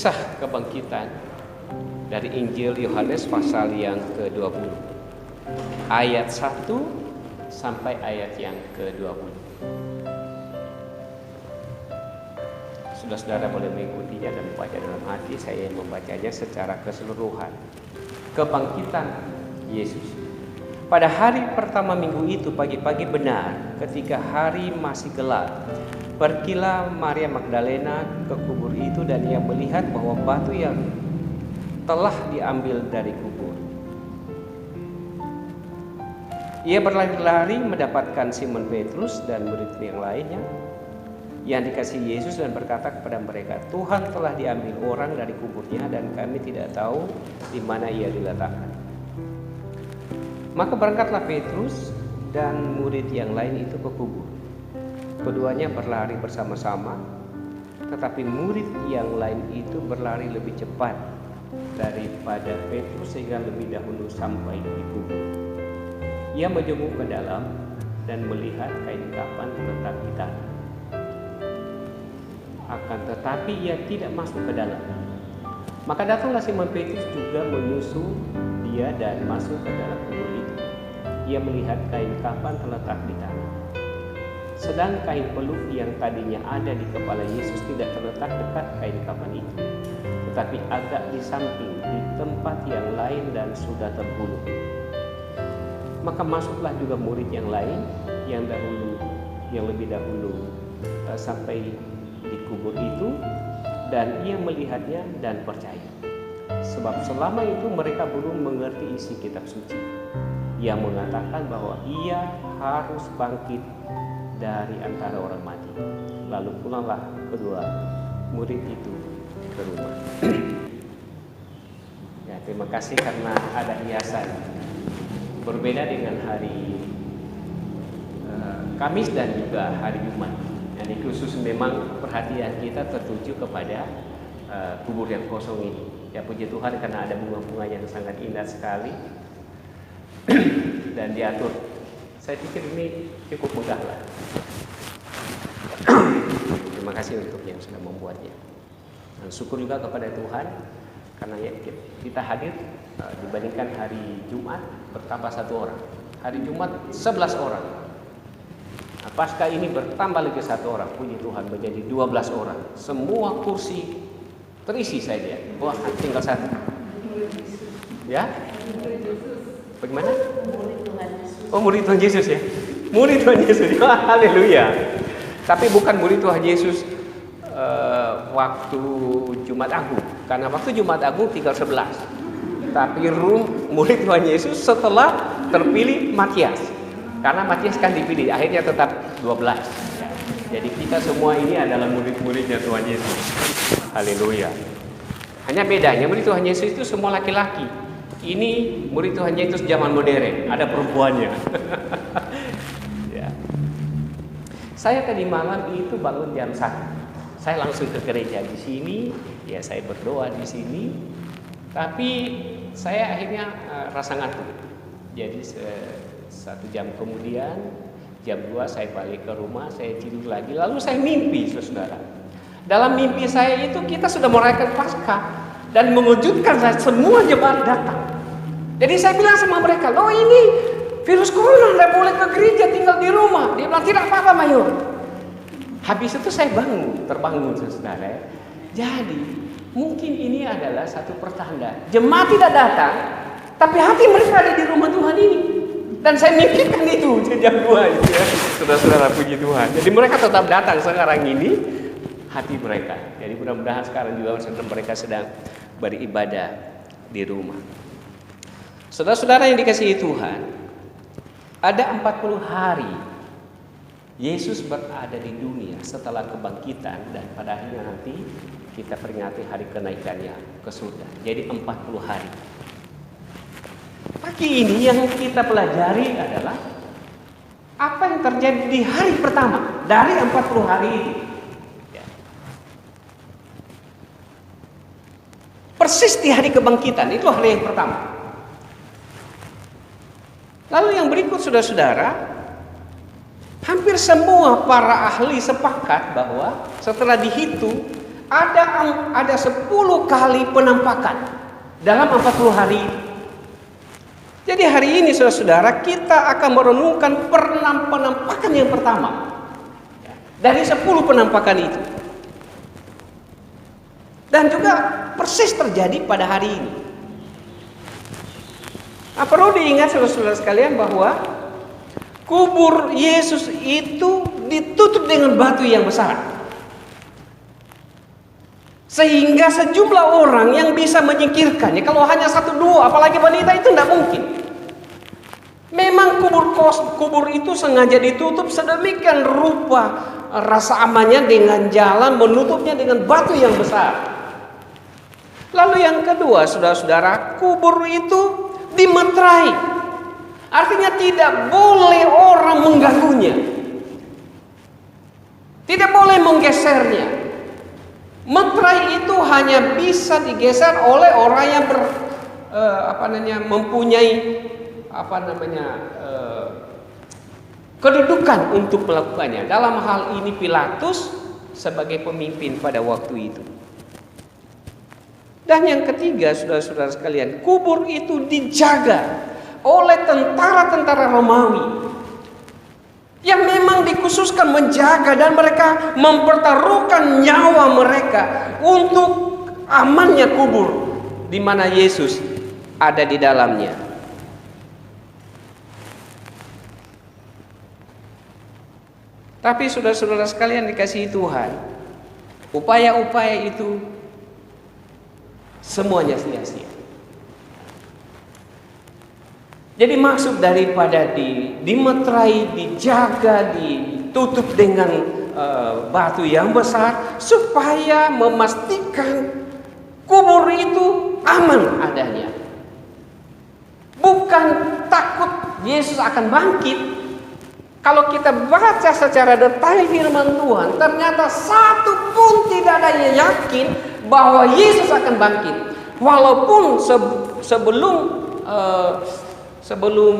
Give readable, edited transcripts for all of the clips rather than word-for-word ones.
Kisah kebangkitan dari Injil Yohanes pasal yang ke-20, ayat 1 sampai ayat yang ke-20. Saudara-saudara boleh mengikutinya dan membaca dalam hati. Saya membacanya secara keseluruhan. Kebangkitan Yesus. Pada hari pertama minggu itu, pagi-pagi benar, ketika hari masih gelap, pergilah Maria Magdalena ke kubur itu dan ia melihat bahwa batu yang telah diambil dari kubur. Ia berlari-lari mendapatkan Simon Petrus dan murid yang lainnya yang dikasihi Yesus dan berkata kepada mereka, Tuhan telah diambil orang dari kuburnya dan kami tidak tahu di mana ia diletakkan. Maka berangkatlah Petrus dan murid yang lain itu ke kubur. Keduanya berlari bersama-sama, tetapi murid yang lain itu berlari lebih cepat daripada Petrus sehingga lebih dahulu sampai di kubur. Ia menjenguk ke dalam dan melihat kain kafan terletak di tanah. Akan tetapi ia tidak masuk ke dalam. Maka datanglah Simon Petrus juga menyusul dia dan masuk ke dalam kubur itu. Ia melihat kain kafan terletak di tanah. Sedang kain peluk yang tadinya ada di kepala Yesus tidak terletak dekat kain kafan itu, tetapi agak di samping di tempat yang lain dan sudah tergulung. Maka masuklah juga murid yang lain yang lebih dahulu sampai di kubur itu, dan ia melihatnya dan percaya. Sebab selama itu mereka belum mengerti isi kitab suci. Ia mengatakan bahwa ia harus bangkit dari antara orang mati. Lalu pulanglah kedua murid itu ke rumah. Ya, terima kasih karena ada hiasan. Berbeda dengan hari Kamis dan juga hari Jumat. Ini khusus memang perhatian kita tertuju kepada kubur yang kosong ini. Ya, puji Tuhan karena ada bunga-bunga yang sangat indah sekali dan diatur. Saya pikir ini cukup mudah lah. Terima kasih untuk yang sudah membuatnya. Dan syukur juga kepada Tuhan karena ya, kita hadir dibandingkan hari Jumat bertambah 1 orang. Hari Jumat 11 orang. Nah, pasca ini bertambah lagi 1 orang. Puji Tuhan menjadi 12 orang. Semua kursi terisi saya lihat. Wah, tinggal 1. Ya? Bagaimana? Oh, murid Tuhan Yesus ya. Murid Tuhan Yesus. Haleluya. Tapi bukan murid Tuhan Yesus waktu Jumat Agung. Karena waktu Jumat Agung tinggal 11. Tapi murid Tuhan Yesus setelah terpilih Matias. Karena Matias kan dipilih, akhirnya tetap 12. Jadi kita semua ini adalah murid-muridnya Tuhan Yesus. Haleluya. Hanya bedanya murid Tuhan Yesus itu semua laki-laki. Ini murid Tuhan Yesus zaman modern, ada perempuannya. Ya. Saya tadi malam itu bangun jam 1. Saya langsung ke gereja di sini, ya saya berdoa di sini. Tapi saya akhirnya rasa ngantuk. Jadi 1 jam kemudian, jam 2 saya balik ke rumah, saya tidur lagi. Lalu saya mimpi, saudara. Dalam mimpi saya itu kita sudah merayakan Paskah dan mengejutkan saya, semua jemaat datang. Jadi saya bilang sama mereka, loh ini virus corona, tidak boleh ke gereja, tinggal di rumah. Dia bilang, tidak apa-apa Mayor. Habis itu saya terbangun saudara. Jadi mungkin ini adalah satu pertanda. Jemaat tidak datang, tapi hati mereka ada di rumah Tuhan ini. Dan saya mimpikan itu jam 2 itu ya. Saudara-saudara, puji Tuhan. Jadi mereka tetap datang sekarang ini, hati mereka. Jadi mudah-mudahan sekarang juga mereka sedang beribadah di rumah. Saudara-saudara yang dikasihi Tuhan, ada 40 hari Yesus berada di dunia setelah kebangkitan, dan pada akhirnya nanti kita peringati hari kenaikannya ke surga. Jadi 40 hari. Pagi ini yang kita pelajari adalah apa yang terjadi di hari pertama dari 40 hari ini. Persis di hari kebangkitan, itu hari yang pertama. Lalu yang berikut saudara-saudara, hampir semua para ahli sepakat bahwa setelah dihitung ada 10 kali penampakan dalam 40 hari. Jadi hari ini saudara-saudara, kita akan merenungkan penampakan yang pertama dari 10 penampakan itu. Dan juga persis terjadi pada hari ini. Perlu diingat saudara-saudara sekalian bahwa kubur Yesus itu ditutup dengan batu yang besar. Sehingga sejumlah orang yang bisa menyingkirkannya, kalau hanya 1-2, apalagi wanita, itu tidak mungkin. Memang kubur itu sengaja ditutup sedemikian rupa, rasa amannya dengan jalan menutupnya dengan batu yang besar. Lalu yang kedua, saudara-saudara, kubur itu dimeterai. Artinya tidak boleh orang mengganggunya. Tidak boleh menggesernya. Meterai itu hanya bisa digeser oleh orang yang mempunyai kedudukan untuk melakukannya. Dalam hal ini Pilatus sebagai pemimpin pada waktu itu. Dan yang ketiga, saudara-saudara sekalian, kubur itu dijaga oleh tentara-tentara Romawi yang memang dikhususkan menjaga, dan mereka mempertaruhkan nyawa mereka untuk amannya kubur di mana Yesus ada di dalamnya. Tapi saudara-saudara sekalian dikasihi Tuhan, upaya-upaya itu semuanya sia-sia. Jadi maksud daripada dimeterai, dijaga, ditutup dengan batu yang besar, supaya memastikan kubur itu aman adanya. Bukan takut Yesus akan bangkit. Kalau kita baca secara detail firman Tuhan, ternyata satu pun tidak ada yang yakin bahwa Yesus akan bangkit. Walaupun sebelum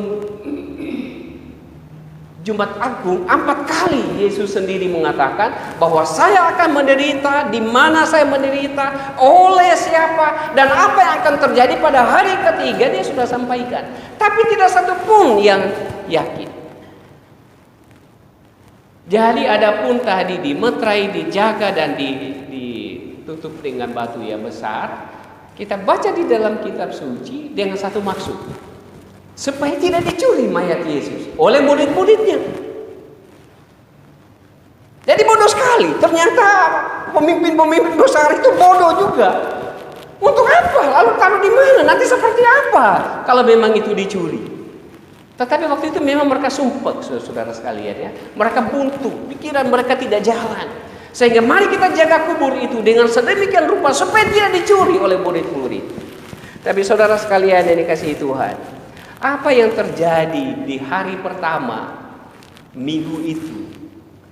Jumat Agung 4 kali Yesus sendiri mengatakan bahwa saya akan menderita, di mana saya menderita, oleh siapa, dan apa yang akan terjadi pada hari ketiga dia sudah sampaikan. Tapi tidak satu pun yang yakin. Jadi adapun tadi dimeterai, dijaga, dan ditutup dengan batu yang besar, kita baca di dalam kitab suci dengan satu maksud, supaya tidak dicuri mayat Yesus oleh murid-muridnya. Jadi bodoh sekali. Ternyata pemimpin-pemimpin besar itu bodoh juga. Untuk apa? Lalu taruh di mana? Nanti seperti apa kalau memang itu dicuri? Tetapi waktu itu memang mereka sumpah, saudara sekalian ya. Mereka buntu, pikiran mereka tidak jalan. Sehingga mari kita jaga kubur itu dengan sedemikian rupa supaya tidak dicuri oleh murid-murid. Tapi saudara sekalian yang dikasihi Tuhan, apa yang terjadi di hari pertama minggu itu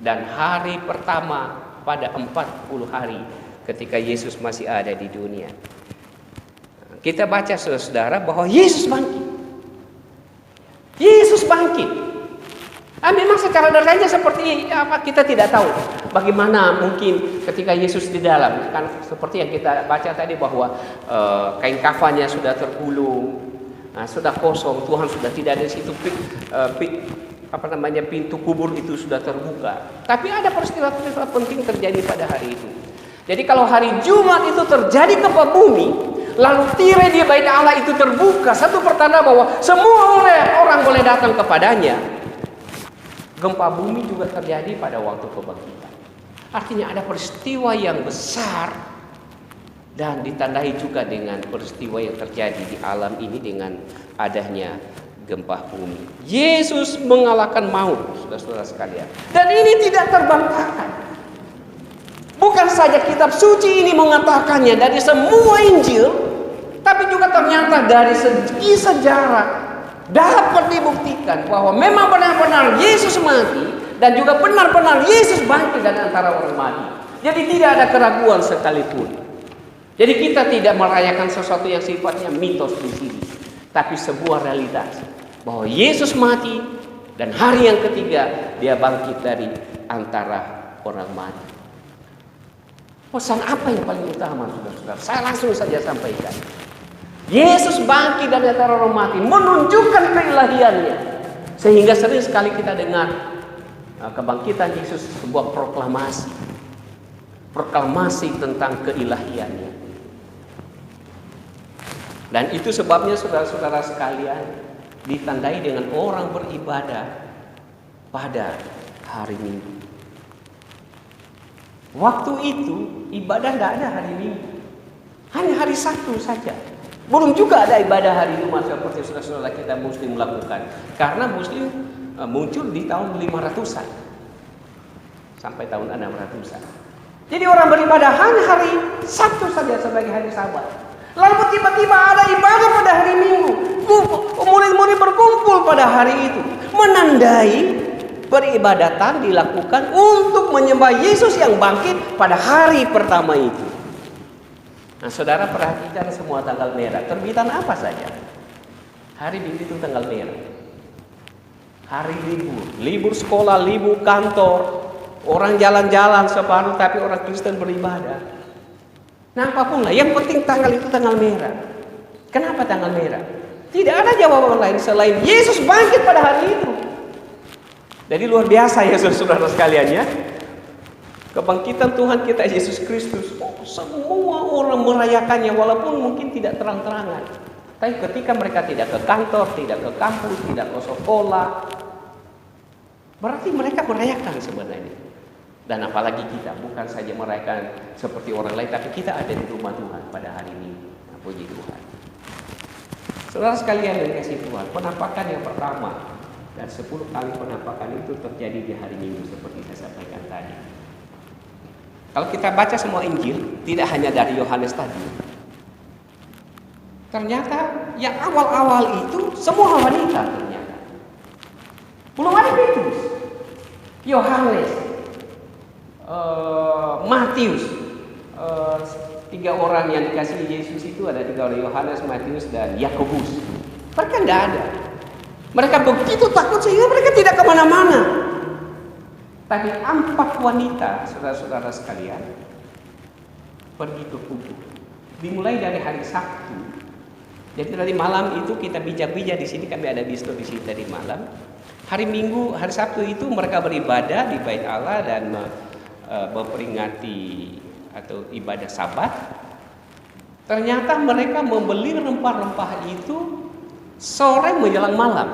dan hari pertama pada 40 hari ketika Yesus masih ada di dunia? Kita baca saudara bahwa Yesus bangkit. Yesus bangkit. Memang secara detailnya seperti apa kita tidak tahu. Bagaimana mungkin ketika Yesus di dalam, kan seperti yang kita baca tadi bahwa kain kafannya sudah tergulung, sudah kosong, Tuhan sudah tidak ada di situ, pintu kubur itu sudah terbuka. Tapi ada peristiwa-peristiwa penting terjadi pada hari itu. Jadi kalau hari Jumat itu terjadi gempa bumi, lalu tirai di bait Allah itu terbuka, satu pertanda bahwa semua orang boleh datang kepadanya. Gempa bumi juga terjadi pada waktu kebangkitan. Artinya ada peristiwa yang besar dan ditandai juga dengan peristiwa yang terjadi di alam ini dengan adanya gempa bumi. Yesus mengalahkan maut, saudara-saudara sekalian. Dan ini tidak terbantahkan. Bukan saja kitab suci ini mengatakannya dari semua Injil, tapi juga ternyata dari segi sejarah dapat dibuktikan bahwa memang benar-benar Yesus mati dan juga benar-benar Yesus bangkit dari antara orang mati. Jadi tidak ada keraguan sekalipun. Jadi kita tidak merayakan sesuatu yang sifatnya mitos di sini, tapi sebuah realitas bahwa Yesus mati dan hari yang ketiga dia bangkit dari antara orang mati. Pesan apa yang paling utama, saudara-saudara? Saya langsung saja sampaikan. Yesus bangkit dari antara orang mati, menunjukkan keilahiannya. Sehingga sering sekali kita dengar kebangkitan Yesus sebuah proklamasi. Proklamasi tentang keilahiannya. Dan itu sebabnya saudara-saudara sekalian ditandai dengan orang beribadah pada hari Minggu. Waktu itu ibadah tidak ada hari Minggu, hanya hari Sabtu saja. Belum juga ada ibadah hari Jumat seperti saudara-saudara kita Muslim lakukan. Karena Muslim muncul di tahun 500-an sampai tahun 600-an. Jadi orang beribadah hanya hari Sabtu saja sebagai hari Sabat. Lalu tiba-tiba ada ibadah pada hari Minggu. Murid-murid berkumpul pada hari itu, menandai peribadatan dilakukan untuk menyembah Yesus yang bangkit pada hari pertama itu. Nah, saudara perhatikan semua tanggal merah. Terbitan apa saja? Hari Minggu itu tanggal merah. Hari libur, libur sekolah, libur kantor. Orang jalan-jalan separuh, tapi orang Kristen beribadah. Nah, apapun lah, yang penting tanggal itu tanggal merah. Kenapa tanggal merah? Tidak ada jawaban lain selain Yesus bangkit pada hari itu. Jadi luar biasa ya saudara sekalian ya. Kebangkitan Tuhan kita Yesus Kristus, semua orang merayakannya walaupun mungkin tidak terang-terangan. Tapi ketika mereka tidak ke kantor, tidak ke kampus, tidak ke sekolah, berarti mereka merayakan sebenarnya. Dan apalagi kita, bukan saja merayakan seperti orang lain, tapi kita ada di rumah Tuhan pada hari ini. Puji Tuhan. Saudara sekalian yang kasih Tuhan, penampakan yang pertama dan 10 kali penampakan itu terjadi di hari Minggu seperti saya sampaikan tadi. Kalau kita baca semua Injil, tidak hanya dari Yohanes tadi. Ternyata yang awal-awal itu semua wanita ternyata. Belum ada Petrus, Yohanes, Matius. 3 orang yang dikasihi Yesus itu ada 3 orang, Yohanes, Matius, dan Yakobus. Mereka tidak ada. Mereka begitu takut sehingga mereka tidak kemana-mana. Tapi 4 wanita, saudara-saudara sekalian, pergi ke kubur. Dimulai dari hari Sabtu. Jadi tadi malam itu kita bijak-bijak di sini, kami ada bistro di sini tadi malam. Hari Minggu, hari Sabtu itu mereka beribadah di Bait Allah dan memperingati atau ibadah Sabat. Ternyata mereka membeli rempah-rempah itu sore menjelang malam.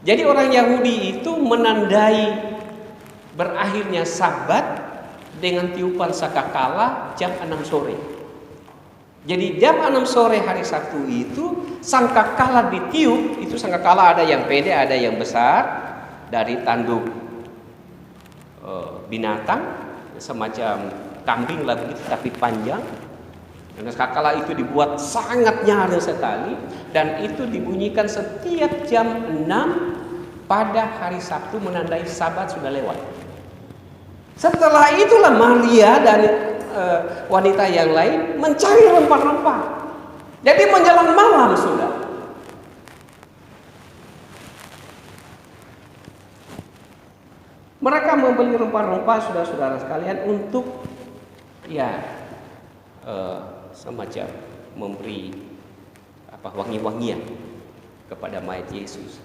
Jadi orang Yahudi itu menandai berakhirnya Sabat dengan tiupan sangkakala jam 6 sore. Jadi jam 6 sore hari Sabtu itu sangkakala ditiup. Itu sangkakala ada yang pendek, ada yang besar, dari tanduk binatang semacam kambing lah begitu tapi panjang. Dan sangkakala itu dibuat sangat nyaring sekali dan itu dibunyikan setiap jam 6 pada hari Sabtu menandai Sabat sudah lewat. Setelah itulah Maria dan wanita yang lain mencari rempah-rempah. Jadi menjelang malam sudah. Mereka membeli rempah-rempah saudara-saudara sekalian untuk semacam memberi wangi-wangian kepada mayat Yesus.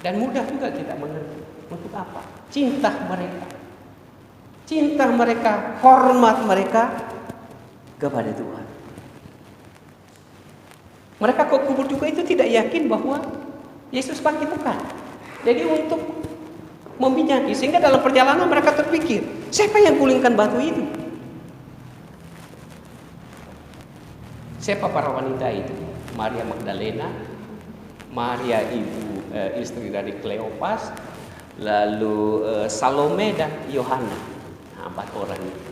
Dan mudah juga kita mengerti untuk apa? Cinta mereka, hormat mereka kepada Tuhan. Mereka ke kubur juga itu tidak yakin bahwa Yesus bangkit, bukan. Jadi untuk meminyaki, sehingga dalam perjalanan mereka terpikir, siapa yang gulingkan batu itu? Siapa para wanita itu? Maria Magdalena, Maria istri dari Kleopas, lalu Salome dan Yohana. 4 orang itu.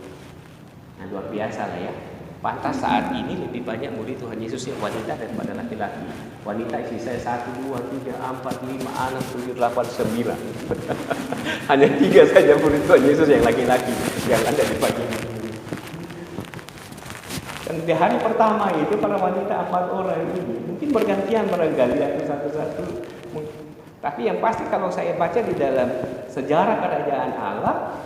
Nah, luar biasa lah ya. Pantas saat ini lebih banyak murid Tuhan Yesus yang wanita daripada laki-laki. Wanita isi saya 1, 2, 3, 4, 5, 6, 7, 8, 9. Hanya 3 saja murid Tuhan Yesus yang laki-laki yang ada di pagi ini. Dan di hari pertama itu para wanita 4 orang ini mungkin bergantian barangkali atau satu-satu. Tapi yang pasti kalau saya baca di dalam sejarah kerajaan Allah,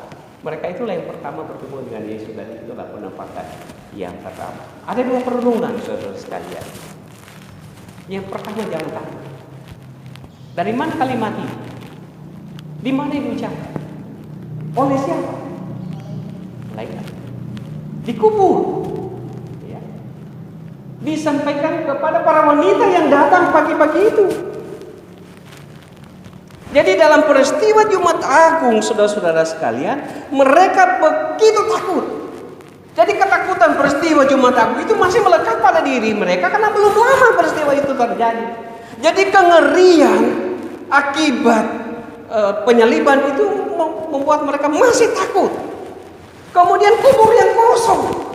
Mereka itulah yang pertama bertemu dengan Yesus, dan itulah penempatan yang pertama. Ada dua perenungan, saudara sekalian. Yang pertama, jangan takut. Dari mana kalimat ini? Di mana diucapkan? Oleh siapa? Malaikat. Dikubur. Ya. Disampaikan kepada para wanita yang datang pagi-pagi itu. Jadi dalam peristiwa Jumat Agung, saudara-saudara sekalian, mereka begitu takut. Jadi ketakutan peristiwa Jumat Agung itu masih melekat pada diri mereka karena belum lama peristiwa itu terjadi. Jadi kengerian akibat penyaliban itu membuat mereka masih takut. Kemudian kubur yang kosong.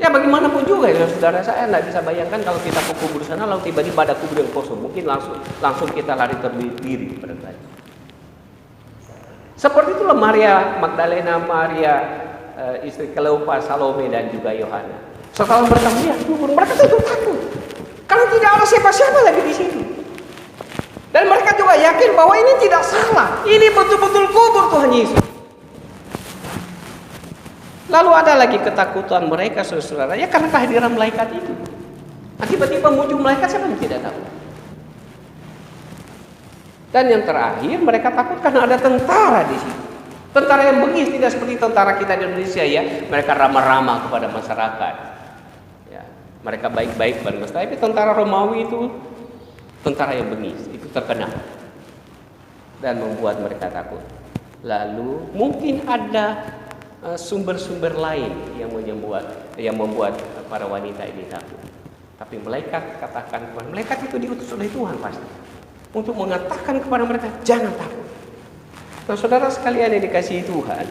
Ya bagaimanapun juga ya saudara, saya tidak bisa bayangkan kalau kita ke kubur sana lalu tiba-tiba ada kubur yang kosong. Mungkin langsung kita lari terdiri pada saat. Seperti itulah Maria Magdalena, Maria istri Kleopas, Salome dan juga Yohana. Setelah mereka melihat kubur, mereka tentu takut. Karena tidak ada siapa-siapa lagi di situ. Dan mereka juga yakin bahwa ini tidak salah. Ini betul-betul kubur Tuhan Yesus. Lalu ada lagi ketakutan mereka, saudara, ya karena kehadiran malaikat itu. Nah, tiba-tiba muncul malaikat, siapa yang tidak tahu? Dan yang terakhir, mereka takut karena ada tentara di situ. Tentara yang bengis, tidak seperti tentara kita di Indonesia ya. Mereka ramah-ramah kepada masyarakat. Ya, mereka baik-baik pada masyarakat. Tapi tentara Romawi itu tentara yang bengis, itu terkenal dan membuat mereka takut. Lalu mungkin ada sumber-sumber lain yang membuat para wanita ini takut. Tapi malaikat katakan kepada malaikat itu diutus oleh Tuhan pasti untuk mengatakan kepada mereka jangan takut. Nah, saudara sekalian yang dikasihi Tuhan,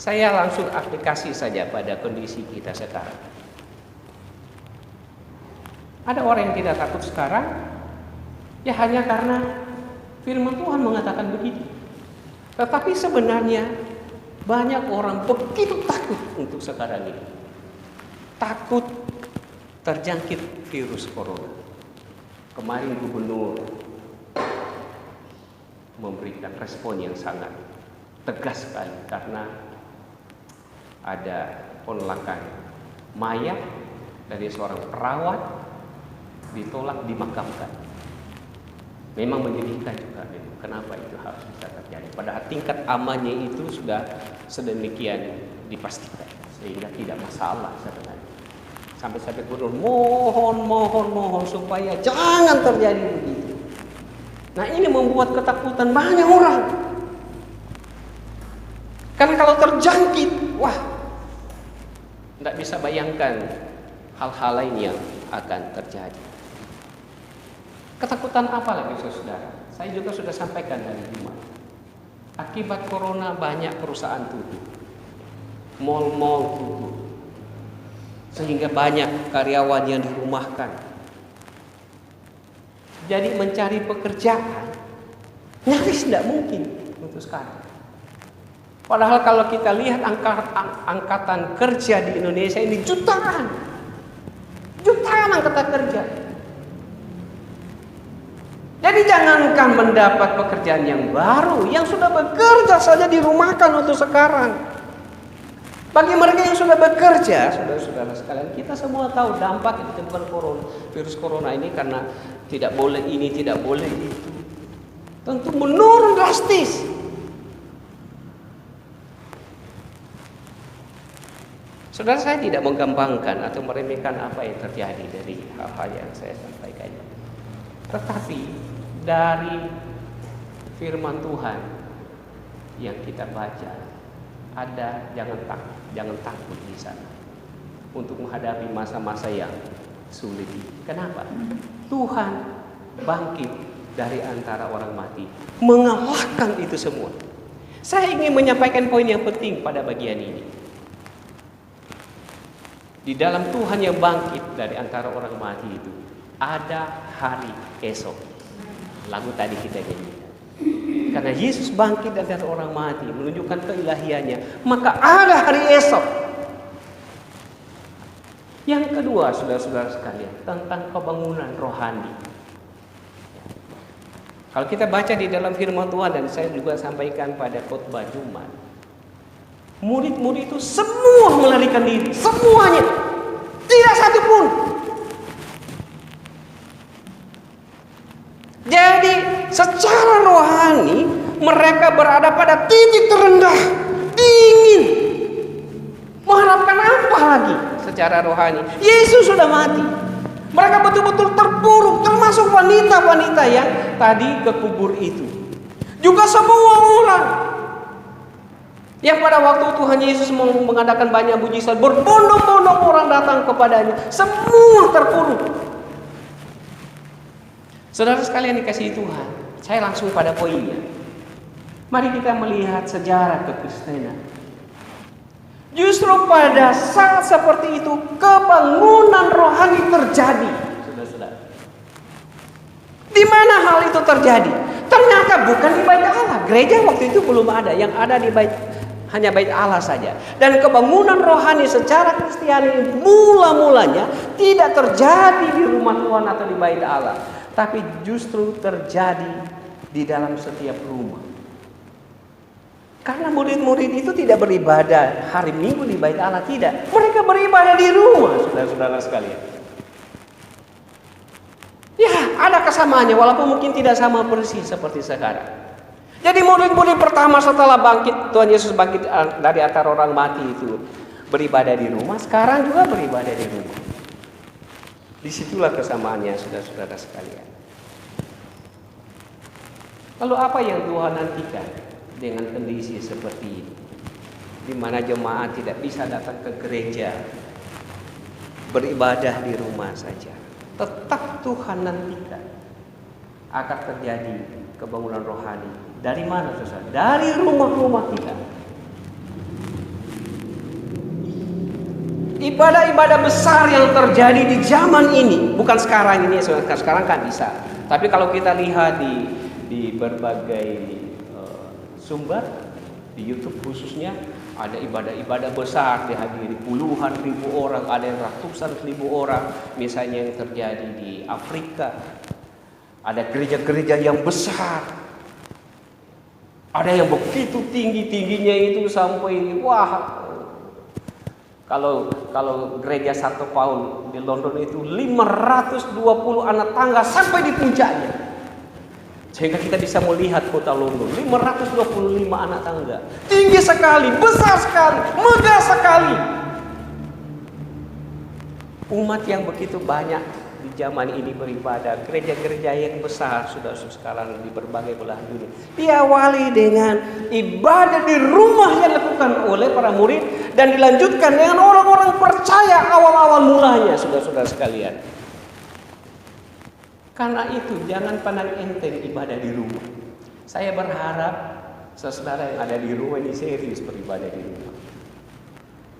saya langsung aplikasi saja pada kondisi kita sekarang. Ada orang yang tidak takut sekarang, ya hanya karena firman Tuhan mengatakan begitu. Tetapi sebenarnya banyak orang begitu takut untuk sekarang ini. Takut terjangkit virus corona. Kemarin gubernur memberikan respon yang sangat tegas sekali karena ada penolakan mayat dari seorang perawat ditolak dimakamkan. Memang menyedihkan juga. Kenapa itu harus bisa terjadi? Padahal tingkat amannya itu sudah sedemikian dipastikan sehingga tidak masalah sebenarnya. Sampai-sampai gubernur mohon supaya jangan terjadi begitu. Nah ini membuat ketakutan banyak orang. Karena kalau terjangkit, wah, tidak bisa bayangkan hal-hal lain yang akan terjadi. Ketakutan apa lagi saudara? Saya juga sudah sampaikan dari Jumat. Akibat corona banyak perusahaan tutup, mal-mal tutup, sehingga banyak karyawan yang dirumahkan. Jadi mencari pekerjaan nyaris tidak mungkin untuk sekarang. Padahal kalau kita lihat angkatan kerja di Indonesia ini jutaan angkatan kerja. Jadi jangankan mendapat pekerjaan yang baru, yang sudah bekerja saja dirumahkan untuk sekarang. Bagi mereka yang sudah bekerja, saudara-saudara sekalian, kita semua tahu dampak yang ditimbulkan virus corona ini karena tidak boleh ini, tidak boleh itu. Tentu menurun drastis. Saudara, saya tidak menggampangkan atau meremehkan apa yang terjadi dari hal-hal yang saya sampaikan. Tetapi dari firman Tuhan yang kita baca, ada jangan takut di sana untuk menghadapi masa-masa yang sulit. Kenapa? Tuhan bangkit dari antara orang mati, mengalahkan itu semua. Saya ingin menyampaikan poin yang penting pada bagian ini. Di dalam Tuhan yang bangkit dari antara orang mati itu ada hari esok. Lagu tadi kita nyanyikan. Karena Yesus bangkit dari orang mati, menunjukkan keilahiannya, maka ada hari esok. Yang kedua, saudara-saudara sekalian, tentang kebangunan rohani. Kalau kita baca di dalam firman Tuhan, dan saya juga sampaikan pada khotbah Jumat, Murid-murid itu semua melarikan diri, semuanya, tidak satu pun. Jadi secara rohani mereka berada pada titik terendah, dingin. Mengharapkan apa lagi secara rohani? Yesus sudah mati. Mereka betul-betul terpuruk, termasuk wanita-wanita yang tadi ke kubur itu. Juga semua orang yang pada waktu Tuhan Yesus mengadakan banyak mujizat, berbondong-bondong orang datang kepadanya, semua terpuruk. Saudara sekalian dikasihi Tuhan, saya langsung pada poinnya. Mari kita melihat sejarah kekristenan. Justru pada saat seperti itu kebangunan rohani terjadi. Saudara-saudara, di mana hal itu terjadi? Ternyata bukan di bait Allah. Gereja waktu itu belum ada, yang ada di bait hanya bait Allah saja. Dan kebangunan rohani secara Kristiani mula-mulanya tidak terjadi di rumah Tuhan atau di bait Allah, tapi justru terjadi di dalam setiap rumah. Karena murid-murid itu tidak beribadah hari Minggu di bait Allah, tidak. Mereka beribadah di rumah, saudara-saudara sekalian. Ya, ada kesamaannya walaupun mungkin tidak sama persis seperti sekarang. Jadi murid-murid pertama setelah bangkit, Tuhan Yesus bangkit dari antara orang mati itu beribadah di rumah, sekarang juga beribadah di rumah. Disitulah kesamaannya, saudara-saudara sekalian. Lalu apa yang Tuhan nantikan dengan kondisi seperti ini, di mana jemaat tidak bisa datang ke gereja, beribadah di rumah saja? Tetap Tuhan nantikan akan terjadi kebangunan rohani. Dari mana, saudara? Dari rumah-rumah kita. Ibadah-ibadah besar yang terjadi di zaman ini, bukan sekarang ini, sekarang kan bisa. Tapi kalau kita lihat di berbagai sumber, di YouTube khususnya, ada ibadah-ibadah besar dihadiri puluhan ribu orang, ada yang ratusan ribu orang. Misalnya yang terjadi di Afrika, ada gereja-gereja yang besar, ada yang begitu tinggi-tingginya itu sampai kalau gereja Santo Paul di London itu 520 anak tangga sampai di puncaknya. Sehingga kita bisa melihat kota London, 525 anak tangga. Tinggi sekali, besar sekali, megah sekali. Umat yang begitu banyak di zaman ini beribadah, gereja-gereja yang besar sudah sekarang di berbagai belahan dunia, diawali dengan ibadah di rumah yang dilakukan oleh para murid dan dilanjutkan dengan orang-orang percaya awal-awal mulanya, saudara-saudara sekalian. Karena itu jangan pandang enteng ibadah di rumah. Saya berharap saudara yang ada di rumah ini serius beribadah di rumah.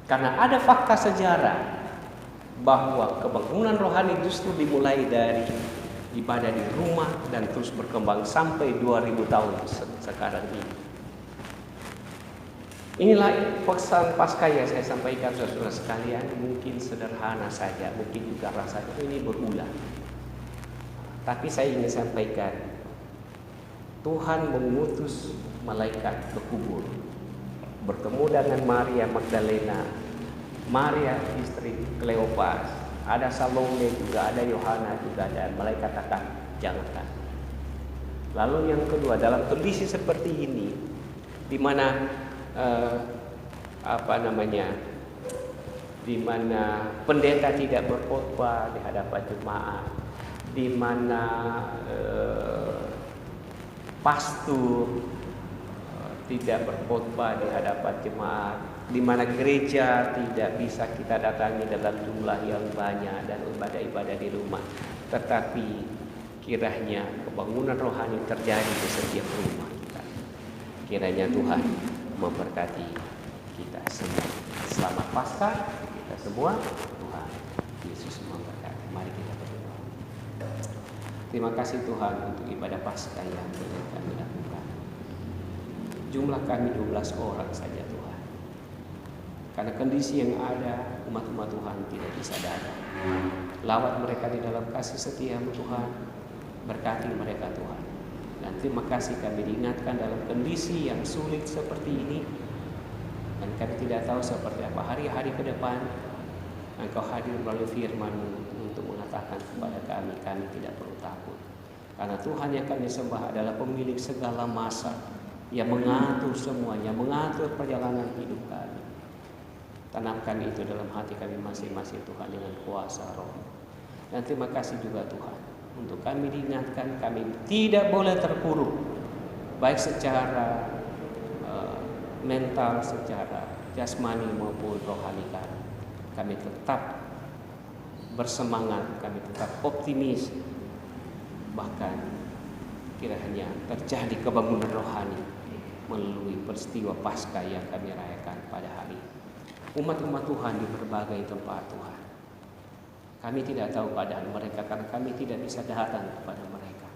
Karena ada fakta sejarah bahwa kebangunan rohani justru dimulai dari ibadah di rumah dan terus berkembang sampai 2000 tahun sekarang ini. Inilah pesan Paskah yang saya sampaikan, saudara sekalian. Mungkin sederhana saja, mungkin juga rasanya ini berulang. Tapi saya ingin sampaikan, Tuhan mengutus malaikat ke kubur, bertemu dengan Maria Magdalena, Maria istri Kleopas, ada Salome juga, ada Yohana juga, dan malaikat akan jangankan. Lalu yang kedua, dalam kondisi seperti ini, di mana di mana pendeta tidak berkhotbah di hadapan jemaat, di mana pastor tidak berkhotbah di hadapan jemaat, di mana gereja tidak bisa kita datangi dalam jumlah yang banyak dan ibadah-ibadah di rumah, tetapi kiranya kebangunan rohani terjadi di setiap rumah kita. Kiranya Tuhan memberkati kita semua. Selamat Paskah kita semua. Tuhan Yesus memberkati. Mari kita berdoa. Terima kasih Tuhan untuk ibadah Paskah yang boleh kami lakukan. Jumlah kami 12 orang saja Tuhan. Karena kondisi yang ada, umat-umat Tuhan tidak bisa datang. Lawat mereka di dalam kasih setia-Mu Tuhan. Berkati mereka Tuhan. Dan terima kasih kami diingatkan dalam kondisi yang sulit seperti ini. Dan kami tidak tahu seperti apa hari-hari ke depan. Engkau hadir melalui firman-Mu untuk mengatakan kepada kami, kami tidak perlu takut. Karena Tuhan yang kami sembah adalah pemilik segala masa, yang mengatur semuanya, mengatur perjalanan hidup kami. Tanamkan itu dalam hati kami masing-masing Tuhan dengan kuasa Roh. Dan terima kasih juga Tuhan, untuk kami diingatkan kami tidak boleh terpuruk, baik secara mental, secara jasmani maupun rohani kami. Kami tetap bersemangat, kami tetap optimis, bahkan kiranya terjadi kebangunan rohani melalui peristiwa Paskah yang kami rayakan pada hari ini. Umat-umat Tuhan di berbagai tempat Tuhan, kami tidak tahu keadaan mereka karena kami tidak bisa datang kepada mereka.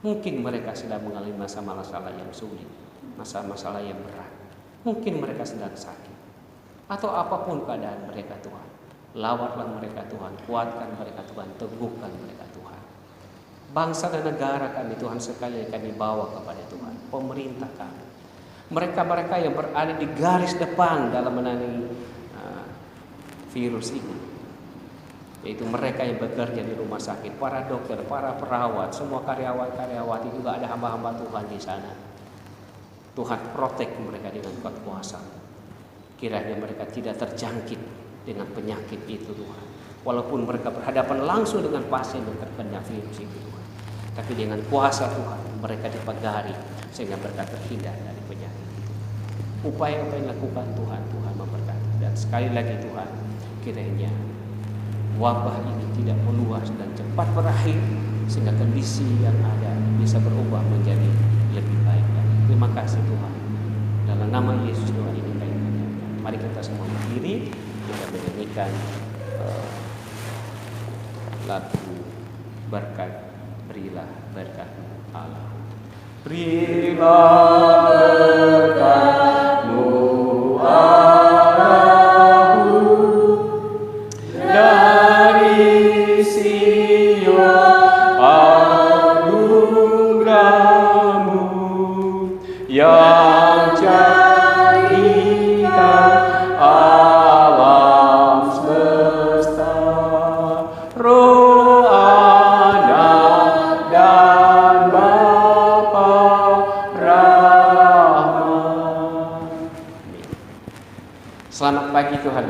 Mungkin mereka sedang mengalami masalah-masalah yang sulit, masalah-masalah yang berat. Mungkin mereka sedang sakit, atau apapun keadaan mereka Tuhan. Lawatlah mereka Tuhan, kuatkan mereka Tuhan, teguhkan mereka Tuhan. Bangsa dan negara kami Tuhan sekali kami bawa kepada Tuhan, pemerintah kami, mereka-mereka yang berada di garis depan dalam menangani virus ini, yaitu mereka yang bekerja di rumah sakit, para dokter, para perawat, semua karyawan-karyawati, juga ada hamba-hamba Tuhan di sana. Tuhan protek mereka dengan kuasa. Kiranya mereka tidak terjangkit dengan penyakit itu Tuhan. Walaupun mereka berhadapan langsung dengan pasien yang terkena virus itu Tuhan, tapi dengan kuasa Tuhan mereka dipagari sehingga mereka terhindar dari penyakit itu. Upaya-upaya yang dilakukan Tuhan, Tuhan memberkati. Dan sekali lagi Tuhan, kiranya wabah ini tidak meluas dan cepat berakhir, sehingga kondisi yang ada bisa berubah menjadi lebih baik lagi. Terima kasih Tuhan. Dalam nama Yesus doa ini kami panjatkan. Mari kita semua berdiri, kita menyanyikan lagu berkat, berilah berkat Allah. Berilah berkat-Mu Allahku, dari Sion anugerah-Mu yang jadikan alam semesta. Roh Anak dan Bapa rahmat. Selamat pagi, Tuhan